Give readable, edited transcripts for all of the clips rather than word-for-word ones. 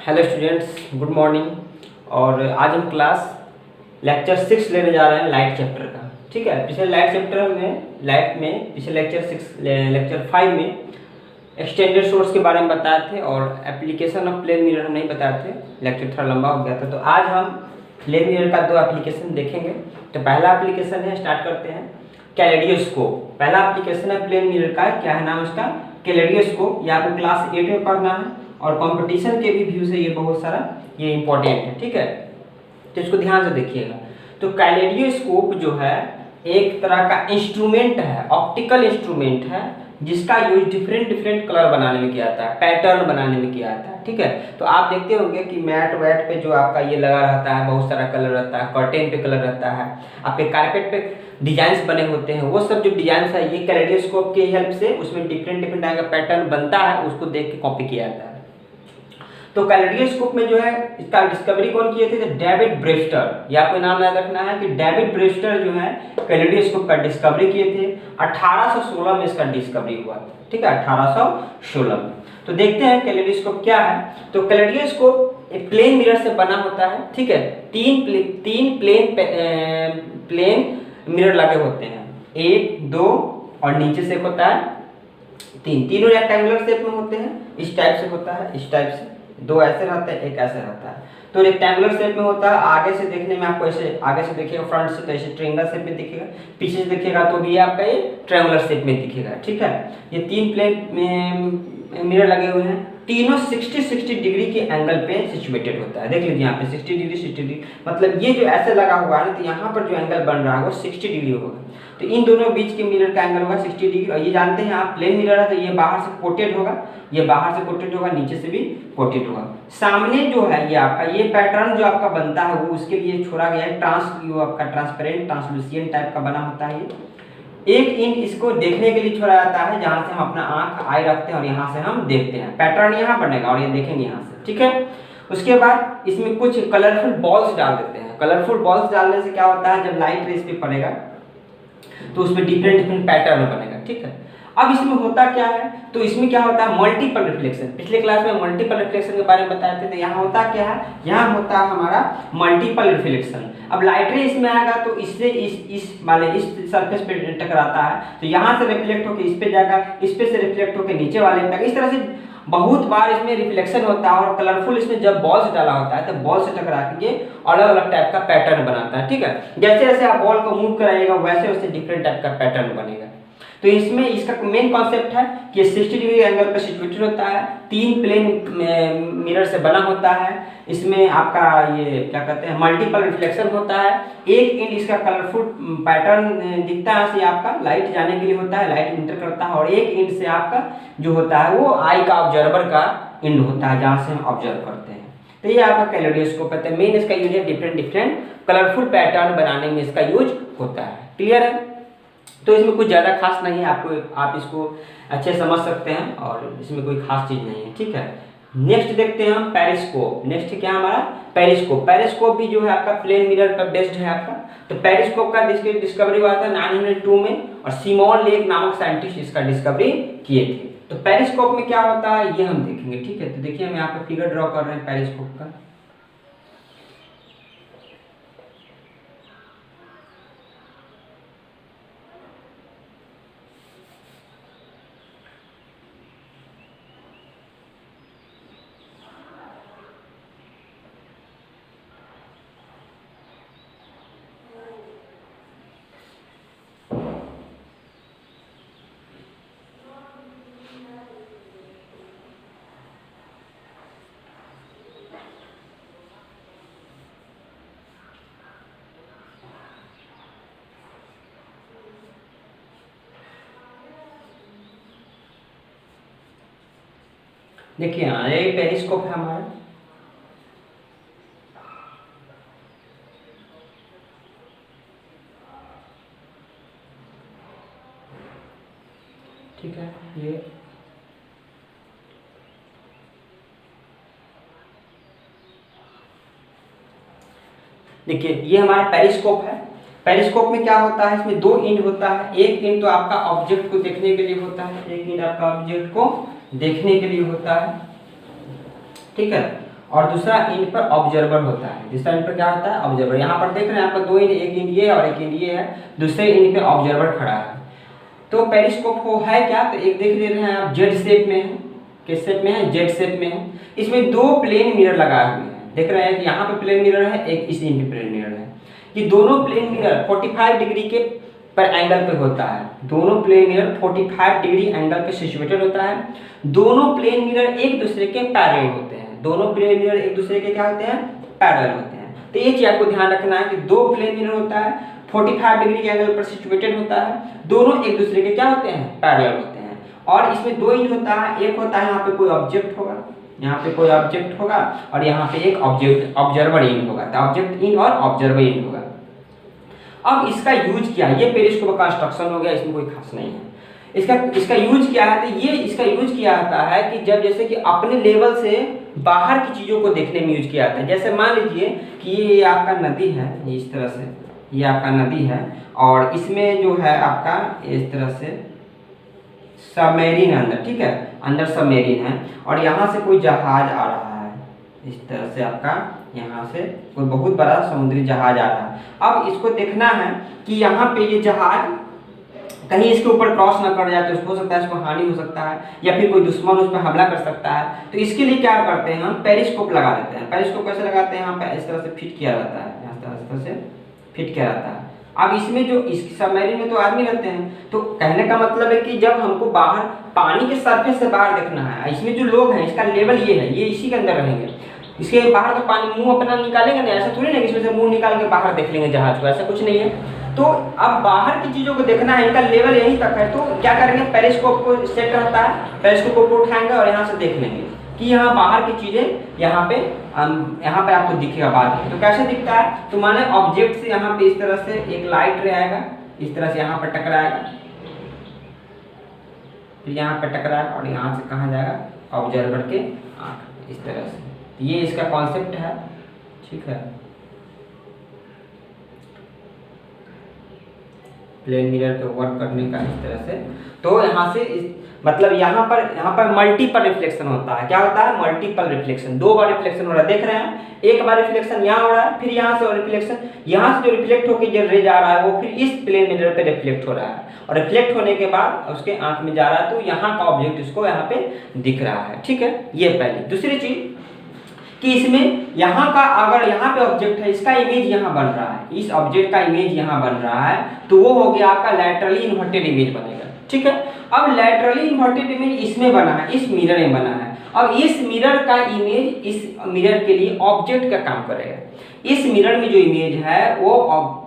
Hello students, good morning. और आज हम क्लास लेक्चर 6 लेने जा रहे हैं लाइट चैप्टर का। ठीक है, पिछले लाइट चैप्टर में पिछले लेक्चर 5 में एक्सटेंडेड सोर्स के बारे में बताए थे और एप्लीकेशन ऑफ प्लेन मिरर नहीं बताए थे। लेक्चर थोड़ा लंबा हो गया था, तो आज हम प्लेन मिरर का 2 एप्लीकेशन देखेंगे। तो पहला एप्लीकेशन है, स्टार्ट करते हैं, कैलेडियोस्कोप। पहला एप्लीकेशन है प्लेन मिरर का, क्या है नाम उसका? कैलेडियोस्कोप। ये आपको क्लास 8 में पढ़ना है और कंपटीशन के भी व्यू से ये बहुत सारा ये इंपॉर्टेंट है। ठीक है, तो इसको ध्यान से देखिएगा। तो कैलेडियोस्कोप जो है एक तरह का इंस्ट्रूमेंट है, ऑप्टिकल इंस्ट्रूमेंट है, जिसका यूज डिफरेंट कलर बनाने में किया जाता है, पैटर्न बनाने में किया जाता है। ठीक है, तो आप देखते होंगे कि मैट वैट पे जो आपका ये लगा रहता है, बहुत सारा कलर रहता है, कर्टेन पे कलर रहता है, आपके कारपेट पे डिजाइन्स बने होते हैं। वो सब जो डिजाइन्स है ये कैलेडियोस्कोप की हेल्प से उसमें डिफरेंट टाइप का पैटर्न बनता है, उसको देख के कॉपी किया जाता है। तो कैलेडियोस्कोप में जो है इसका डिस्कवरी कौन किए थे? David Brewster. या आपको नाम याद रखना है कि डेविड ब्रेस्टर जो है कैलेडियोस्कोप का डिस्कवरी किए थे। 1816 में इसका डिस्कवरी हुआ था। ठीक है, 1816 में। तो देखते हैं कैलेडियोस्कोप क्या है। तो कैलेडियोस्कोप एक प्लेन मिरर से बना होता है। ठीक है, तीन प्लेन मिरर लगे होते हैं, 1 2 और नीचे से होता है 3। तीनों रेक्टेंगुलर शेप में होते हैं। इस टाइप से होता है, इस टाइप से 2 ऐसे रहते हैं, एक ऐसे रहता है। तो रेक्टेंगुलर शेप में होता है। आगे से देखने में आपको ऐसे, आगे से देखिएगा फ्रंट से तो ऐसे ट्रायंगल शेप में दिखेगा, पीछे से देखिएगा तो भी आपका ये ट्रायंगुलर शेप में दिखेगा। ठीक है, ये 3 प्लेन में मिरर लगे हुए हैं, तीनों 60 डिग्री के एंगल पे सिचुएटेड होता है। देख लीजिए यहाँ पे 60 डिग्री, मतलब ये जो ऐसे लगा हुआ है ना, तो यहाँ पर जो एंगल बन रहा है वो 60 डिग्री होगा। तो इन दोनों बीच के मिरर का एंगल होगा 60 डिग्री। और ये जानते हैं आप, प्लेन मिरर है तो ये बाहर से कोटेड होगा, ये बाहर से कोटेड होगा, नीचे से भी कोटेड होगा। सामने जो है ये आपका ये पैटर्न जो आपका बनता है वो उसके लिए छोड़ा गया है, आपका ट्रांसपेरेंट ट्रांसलूसिएंट टाइप का बना होता है। ये 1 इंच इसको देखने के लिए छोड़ा जाता है, जहां से हम अपना आंख आई रखते हैं और यहाँ से हम देखते हैं। पैटर्न यहाँ बनेगा और ये देखेंगे यहाँ से। ठीक है, उसके बाद इसमें कुछ कलरफुल बॉल्स डाल देते हैं। कलरफुल बॉल्स डालने से क्या होता है, जब लाइट रेस पे पड़ेगा तो उसमें डिफरेंट पैटर्न बनेगा। ठीक है, अब इसमें होता क्या है, तो इसमें क्या होता है, मल्टीपल रिफ्लेक्शन। पिछले क्लास में मल्टीपल रिफ्लेक्शन के बारे में बताए थे। तो यहाँ होता क्या है, यहाँ होता है हमारा मल्टीपल रिफ्लेक्शन। अब लाइट रे इसमें आएगा तो इससे इस सरफेस पे टकराता है, तो यहाँ से रिफ्लेक्ट होकर इस पे जाएगा, इस पे से रिफ्लेक्ट होकर नीचे वाले पे जाएगा। इस तरह से बहुत बार इसमें रिफ्लेक्शन होता है। और कलरफुल इसमें जब बॉल से डाला होता है तो बॉल से टकरा के ये अलग अलग टाइप का पैटर्न बनाता है। ठीक है, जैसे जैसे आप बॉल को मूव कराइएगा वैसे वैसे डिफरेंट टाइप का पैटर्न बनेगा। तो इसमें इसका मेन कॉन्सेप्ट है कि 60 डिग्री एंगल पर सिचुएटेड होता है, 3 प्लेन मिरर से बना होता है। इसमें आपका ये क्या कहते हैं, मल्टीपल रिफ्लेक्शन होता है। 1 इंच इसका कलरफुल पैटर्न दिखता है, से आपका लाइट जाने के लिए होता है, लाइट इंटर करता है। और 1 इंच से आपका जो होता है वो आई का ऑब्जर्वर का इंड होता है, जहाँ से हम ऑब्जर्व करते हैं। तो ये आपका कैलेडियोस्कोप है। मेन इसका यूज है डिफरेंट कलरफुल पैटर्न बनाने में इसका यूज होता है। क्लियर है? तो इसमें कुछ ज़्यादा खास नहीं है, आप इसको अच्छे समझ सकते हैं और इसमें कोई खास चीज़ नहीं है। ठीक है, नेक्स्ट देखते हैं हम पेरिस्कोप। नेक्स्ट क्या हमारा, पेरिस्कोप। पेरिस्कोप भी जो है आपका प्लेन मिरर पर बेस्ड है आपका। तो पेरिस्कोप का डिस्कवरी हुआ था 902 में और सिमोन लेक नामक साइंटिस्ट इसका डिस्कवरी किए थे। तो पेरिस्कोप में क्या होता है ये हम देखेंगे। ठीक है, तो देखिए हम यहाँ पर फिगर ड्रॉ कर रहे हैं पेरिस्कोप का। देखिए हाँ, ये पेरिस्कोप है हमारा। ठीक है, ये देखिए ये हमारा पेरिस्कोप है। पेरिस्कोप में क्या होता है, इसमें 2 इंच होता है। 1 इंच तो आपका ऑब्जेक्ट को देखने के लिए होता है, 1 इंच आपका ऑब्जेक्ट को देखने के लिए होता है। ठीक है, और दूसरा इंड पर ऑब्जर्वर होता है। दूसरा इंड पर क्या होता है? ऑब्जर्वर। यहाँ पर देख रहे हैं आपका दो इंड, एक इंड ये और एक इंड ये है, दूसरे इंड पे ऑब्जर्वर खड़ा है। तो पेरिस्कोप वो है क्या? तो एक देख ले रहे हैं आप, जेड शेप में है। किस शेप में है? जेड शेप में है। इसमें दो प्लेन मिरर लगाए हुए हैं, देख रहे हैं कि यहाँ पे प्लेन मिरर है, एक इस इंड पे प्लेन मिरर है। ये दोनों प्लेन मिरर 45 डिग्री के पर एंगल पे होता है। दोनों प्लेन मिरर 45 डिग्री एंगल पे सिचुएटेड होता है। दोनों प्लेन मिरर एक दूसरे के पैरेलल होते हैं। दोनों प्लेन मिरर एक दूसरे के क्या होते हैं? पैरेलल होते हैं। तो ये चीज आपको ध्यान रखना है कि दो प्लेन मिरर होता है, 45 डिग्री के एंगल पर सिचुएटेड होता है, दोनों एक दूसरे के क्या होते हैं? पैरेलल होते हैं। और इसमें दो इंड होता है, एक होता है यहाँ पे कोई ऑब्जेक्ट होगा, यहाँ पे कोई ऑब्जेक्ट होगा, और यहाँ पे एक ऑब्जर्वर इंड होगा। तो ऑब्जेक्ट इंड और ऑब्जर्वर इंड होगा। अब इसका यूज क्या है? ये पेरिस्कोप का कंस्ट्रक्शन हो गया, इसमें कोई खास नहीं है। इसका यूज क्या है? तो ये इसका यूज किया जाता है कि जब जैसे कि अपने लेवल से बाहर की चीजों को देखने में यूज किया जाता है। जैसे मान लीजिए कि ये आपका नदी है, इस तरह से ये आपका नदी है, और इसमें जो है आपका इस तरह से सबमरीन है अंदर, ठीक है, अंदर सबमरीन है, और यहाँ से कोई जहाज आ रहा है, इस तरह से आपका यहाँ से कोई बहुत बड़ा समुद्री जहाज आ रहा है। अब इसको देखना है कि यहाँ पे ये जहाज कहीं इसके ऊपर क्रॉस ना कर जाए, तो हो सकता है इसको हानि हो सकता है, या फिर कोई दुश्मन उस पर हमला कर सकता है। तो इसके लिए क्या करते हैं? हम पेरिस्कोप लगा देते हैं। पेरिस्कोप कैसे लगाते हैं? यहाँ पे इस तरह से फिट किया जाता है, इस तरह से फिट किया जाता है। अब इसमें जो इस सबमरीन में तो आदमी रहते हैं, तो कहने का मतलब है कि जब हमको बाहर पानी के सरफेस से बाहर देखना है, इसमें जो लोग हैं इसका लेवल ये है, ये इसी के अंदर रहेंगे, इसके बाहर तो पानी मुंह अपना निकालेंगे नहीं, ऐसा थोड़ी ना कि इसमें से मुंह निकाल के बाहर देख लेंगे जहाज को, ऐसा कुछ नहीं है। तो अब बाहर की चीजों को देखना है, इनका लेवल यहीं तक है, तो क्या करेंगे? पेरिस्कोप को सेट रहता है, पेरिस्कोप को उठाएंगे और यहाँ से देख लेंगे कि यहाँ बाहर की चीजें यहाँ पे आपको दिखेगा बाद में। तो कैसे दिखता है? तो माने ऑब्जेक्ट से यहाँ पे इस तरह से एक लाइट रहेगा, इस तरह से यहाँ पर टकराएगा, फिर यहाँ पे टकराएगा, और यहाँ से कहाँ जाएगा? ऑब्जर्वर के आँख, इस तरह से। ये इसका कॉन्सेप्ट है, ठीक है। प्लेन मिरर पे वर्क करने का इस तरह से। तो यहाँ से मतलब यहाँ पर मल्टीपल रिफ्लेक्शन होता है। क्या होता है? मल्टीपल रिफ्लेक्शन, दो बार रिफ्लेक्शन हो रहा है, देख रहे हैं, एक बार रिफ्लेक्शन यहाँ हो रहा है, फिर यहाँ से रिफ्लेक्शन, यहाँ से जो रिफ्लेक्ट होकर जो रे जा रहा है वो फिर इस प्लेन मिरर पे रिफ्लेक्ट हो रहा है, और रिफ्लेक्ट होने के बाद उसके आंख में जा रहा है, तो यहाँ का ऑब्जेक्ट इसको यहाँ पे दिख रहा है, ठीक है। ये पहली। दूसरी चीज कि इसमें यहाँ का अगर यहाँ पे ऑब्जेक्ट है, इसका इमेज यहाँ बन रहा है, इस ऑब्जेक्ट का इमेज यहाँ बन रहा है, तो वो हो गया आपका लैटरली इन्वर्टेड इमेज बनेगा, ठीक है। अब लैटरली इन्वर्टेड इमेज इसमें बना है, इस मिरर में बना है। अब इस मिरर का इमेज इस मिरर के लिए ऑब्जेक्ट का काम करेगा। इस मिरर में जो इमेज है वो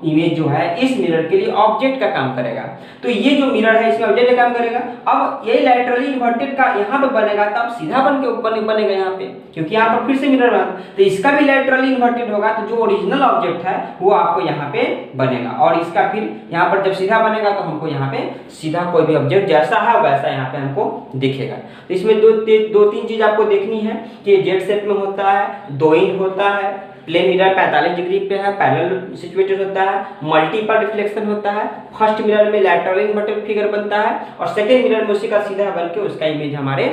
इमेज जो है इस मिरर के लिए ऑब्जेक्ट का काम करेगा। तो ये जो मिरर है इसमें ऑब्जेक्ट का काम करेगा। अब ये लैटरली इन्वर्टेड का यहाँ पे बनेगा, तब सीधा बनेगा यहाँ पे, क्योंकि यहाँ पर फिर से मिरर बना, तो इसका भी लैटरली इन्वर्टेड होगा, तो जो ओरिजिनल ऑब्जेक्ट है वो आपको यहाँ पे बनेगा, और इसका फिर यहाँ पर जब सीधा बनेगा तो हमको यहाँ पे सीधा कोई भी ऑब्जेक्ट जैसा है वैसा यहाँ पे हमको दिखेगा। तो इसमें दो तीन चीज आपको देखनी है कि जेड शेप में होता है, दो इंड होता है, प्लेन मिरर 45 डिग्री पे है, पैरेलल सिचुएटेड होता है, मल्टीपल रिफ्लेक्शन होता है, फर्स्ट मिरर में लैटरल इन्वर्टेड फिगर बनता है, और सेकंड मिरर में उसी का सीधा बन के उसका इमेज हमारे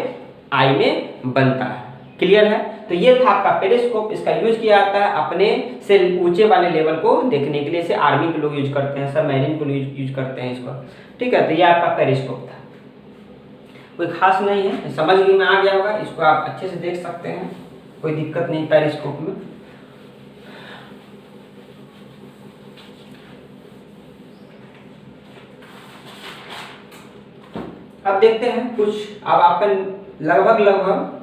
आई में बनता है। क्लियर है? तो ये था आपका पेरिस्कोप। इसका यूज किया जाता है अपने से ऊंचे वाले लेवल को देखने के लिए। इसे आर्मी के लोग यूज करते हैं, सबमरीन को यूज करते हैं इसको, ठीक है। तो ये आपका पेरिस्कोप था, कोई खास नहीं है, समझ में आ गया होगा, इसको आप अच्छे से देख सकते हैं, कोई दिक्कत नहीं पेरिस्कोप में। अब देखते हैं कुछ, अब आपका लगभग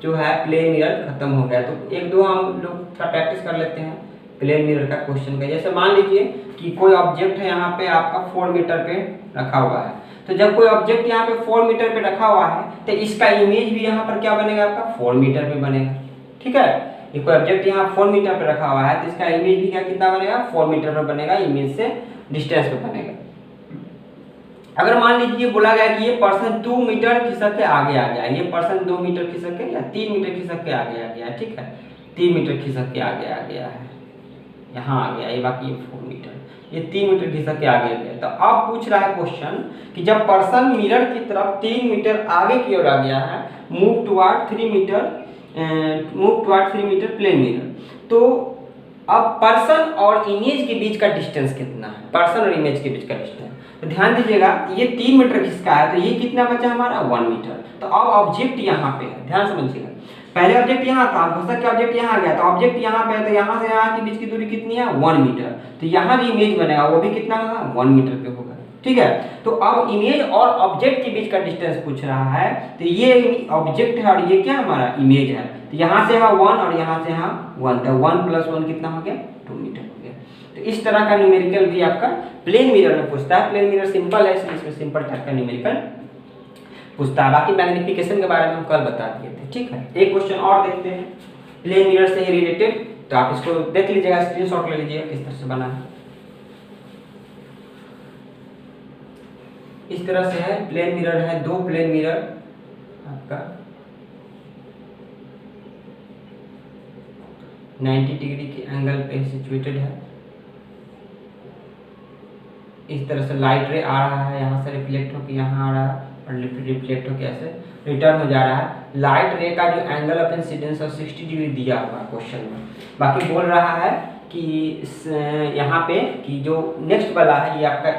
जो है प्लेन मिरर खत्म हो गया, तो एक दो हम लोग थोड़ा प्रैक्टिस कर लेते हैं प्लेन मिरर का क्वेश्चन का। जैसे मान लीजिए कि कोई ऑब्जेक्ट है यहाँ पे आपका 4 मीटर पे रखा हुआ है, तो जब कोई ऑब्जेक्ट यहाँ पे 4 मीटर पे रखा हुआ है तो इसका इमेज भी यहाँ पर क्या बनेगा? आपका 4 मीटर पे बनेगा, ठीक है। ये कोई ऑब्जेक्ट यहाँ 4 मीटर पे रखा हुआ है तो इसका इमेज भी क्या कितना बनेगा? 4 मीटर पे बनेगा, इमेज से डिस्टेंस पे बनेगा। अगर मान लीजिए बोला गया कि ये पर्सन 2 मीटर खिसक के आगे आ गया, ये पर्सन 2 मीटर खिसक के या 3 मीटर खिसक के आगे आ गया, ठीक है, 3 मीटर खिसक के आगे आ गया है, यहाँ आ गया, ये बाकी 4 मीटर, ये 3 मीटर खिसक के आगे आ गया। तो अब पूछ रहा है क्वेश्चन कि जब पर्सन मिरर की तरफ 3 मीटर आगे की ओर आ गया है, move toward 3 metre move toward 3 metre plane mirror. तो अब पर्सन और इमेज के बीच का डिस्टेंस कितना है, पर्सन और इमेज के बीच का डिस्टेंस, तो ध्यान दीजिएगा ये 3 मीटर किसका है, तो ये कितना बचा हमारा 1 मीटर। तो अब ऑब्जेक्ट यहाँ पे है, ध्यान समझिएगा, पहले ऑब्जेक्ट यहाँ था, हो सकता है ऑब्जेक्ट यहाँ आ गया, तो ऑब्जेक्ट यहाँ पे है, तो यहाँ से यहाँ के बीच की दूरी कितनी है 1 मीटर। तो यहाँ जो इमेज बनेगा वो भी कितना होगा 1 मीटर पे होगा, ठीक है। तो अब इमेज और ऑब्जेक्ट के बीच का डिस्टेंस पूछ रहा है, तो ये ऑब्जेक्ट है और ये क्या हमारा इमेज है, तो यहाँ से यहाँ 1 और यहाँ से यहाँ 1, तो 1 + 1 कितना हो गया 2 मीटर हो गया। तो इस तरह का न्यूमेरिकल भी आपका प्लेन मिरर में पूछता है। प्लेन मिरर सिंपल है, इसमें सिंपल टाइप का न्यूमेरिकल पूछता है। बाकी मैग्निफिकेशन के बारे में हम कल बता दिए थे, ठीक है। एक क्वेश्चन और देखते हैं प्लेन मिरर से ही रिलेटेड, तो आप इसको देख लीजिएगा, स्क्रीनशॉट ले लीजिएगा किस तरह से बना है। इस तरह से है, प्लेन मिरर है, 2 प्लेन मिरर आपका 90 डिग्री के एंगल पे सिचुएटेड है। इस तरह से लाइट रे आ रहा है, यहाँ से रिफ्लेक्ट होकर यहाँ आ रहा है और रिफ्लेक्ट होकर ऐसे रिटर्न हो जा रहा है। लाइट रे का जो एंगल ऑफ इंसिडेंस है 60 डिग्री दिया हुआ है क्वेश्चन में। बाकी बोल रहा है कि यहाँ पे कि जो नेक्स्ट वाला है ये आपका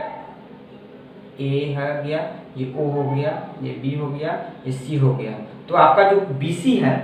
ए हो गया, ये ओ हो गया, ये बी हो गया, ये सी हो गया। तो आपका जो बीसी है,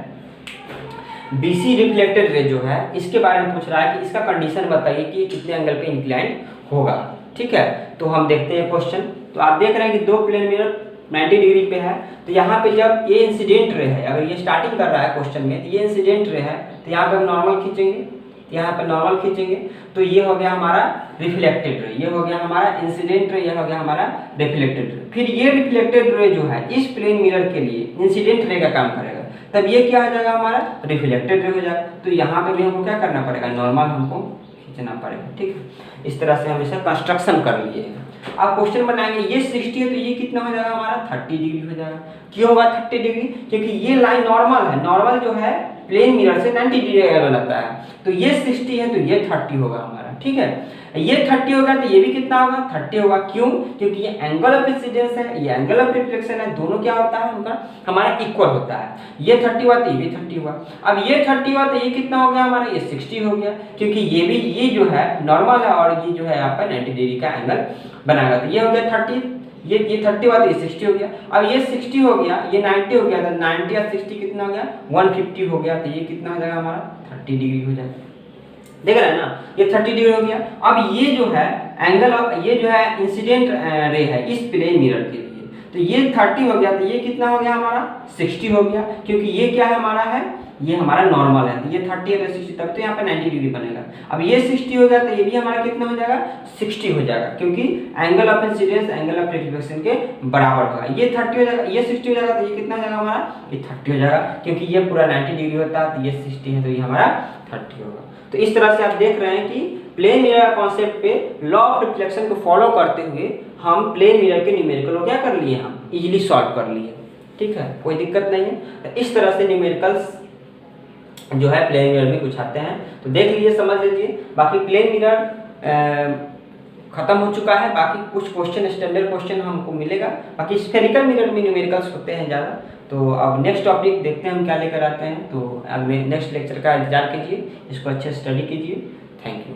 बीसी रिफ्लेक्टेड रे जो है, इसके बारे में पूछ रहा है कि इसका कंडीशन बताइए कि ये कितने एंगल पे इंक्लाइंड होगा, ठीक है। तो हम देखते हैं क्वेश्चन। तो आप देख रहे हैं कि 2 प्लेन मिरर 90 डिग्री पे है, तो यहाँ पे जब ये इंसिडेंट रे है, अगर ये स्टार्टिंग कर रहा है क्वेश्चन में, तो ये इंसिडेंट रे है, तो यहाँ पे हम नॉर्मल खींचेंगे, यहाँ पे नॉर्मल खींचेंगे, तो ये हो गया हमारा रिफ्लेक्टेड रे, ये हो गया हमारा इंसिडेंट रे, ये हो गया हमारा रिफ्लेक्टेड रे। फिर ये रिफ्लेक्टेड रे जो है इस प्लेन मिरर के लिए इंसिडेंट रे का काम करेगा, तब ये क्या हो जाएगा हमारा रिफ्लेक्टेड रे हो जाएगा। तो यहाँ पे भी हमको क्या करना पड़ेगा, नॉर्मल हमको खींचना पड़ेगा, ठीक है। इस तरह से हम इसे कंस्ट्रक्शन कर लिए। अब क्वेश्चन बनाएंगे, ये 60 है तो ये कितना हो जाएगा हमारा 30 डिग्री हो जाएगा। क्यों होगा 30 डिग्री, क्योंकि ये लाइन नॉर्मल है, नॉर्मल जो है प्लेन मिरर से 90 डिग्री एंगल बनाता है, तो ये 60 है तो ये 30 होगा हमारा, ठीक है। ये 30 होगा तो ये भी कितना होगा 30 होगा। क्यों, क्योंकि ये एंगल ऑफ इंसिडेंस है, ये एंगल ऑफ रिफ्लेक्शन है, दोनों क्या होता है उनका हमारा इक्वल होता है। ये 30 हुआ तो ये भी 30 हुआ। अब ये 30 हुआ तो ये कितना हो गया हमारा, ये 60 हो गया, क्योंकि ये भी ये जो है नॉर्मल है और ये जो है आपका 90 डिग्री का एंगल बनाएगा। तो ये हो गया 30, ये 30 हुआ तो ये 60 हो गया। अब ये 60 हो गया, ये 90 हो गया, तो 90 और 60 कितना हो गया 150 हो गया, तो ये कितना हो जाएगा हमारा 30 डिग्री हो जाएगा। देख रहे हैं ना, ये 30 डिग्री हो गया। अब ये जो है एंगल ऑफ, ये जो है इंसिडेंट रे है इस प्लेन मिरर के लिए, तो ये 30 हो गया, तो ये कितना हो गया हमारा 60 हो गया, क्योंकि ये क्या है हमारा है, ये हमारा नॉर्मल है, तो ये 30 है तो 60, तब तो यहाँ पे 90 डिग्री बनेगा। अब ये 60 हो गया तो ये भी हमारा कितना हो जाएगा 60 हो जाएगा, क्योंकि angle of incidence angle of reflection के बराबर होगा। ये 30 हो जाएगा, ये 60 हो जाएगा, तो ये कितना हो जाएगा हमारा, ये 30 हो जाएगा, क्योंकि ये पूरा 90 डिग्री होता है, तो ये 60 है तो ये हमारा 30 होगा। तो इस तरह से आप देख रहे हैं कि प्लेन मिरर कॉन्सेप्ट पे लॉ ऑफ रिफ्लेक्शन को फॉलो करते हुए हम प्लेन मिरर के न्यूमेरिकल को क्या कर लिए, हम इजीली सॉल्व कर लिए, ठीक है, कोई दिक्कत नहीं है। तो इस तरह से न्यूमेरिकल्स जो है प्लेन मिरर में कुछ आते हैं, तो देख लीजिए, समझ लीजिए। बाकी प्लेन मिरर खत्म हो चुका है, बाकी कुछ क्वेश्चन स्टैंडर्ड क्वेश्चन हमको मिलेगा। बाकी स्फेरिकल मिरर में न्यूमेरिकल्स होते हैं ज़्यादा। तो अब नेक्स्ट टॉपिक देखते हैं हम क्या लेकर आते हैं। तो अब नेक्स्ट लेक्चर का इंतजार कीजिए, इसको अच्छे से स्टडी कीजिए। Thank you.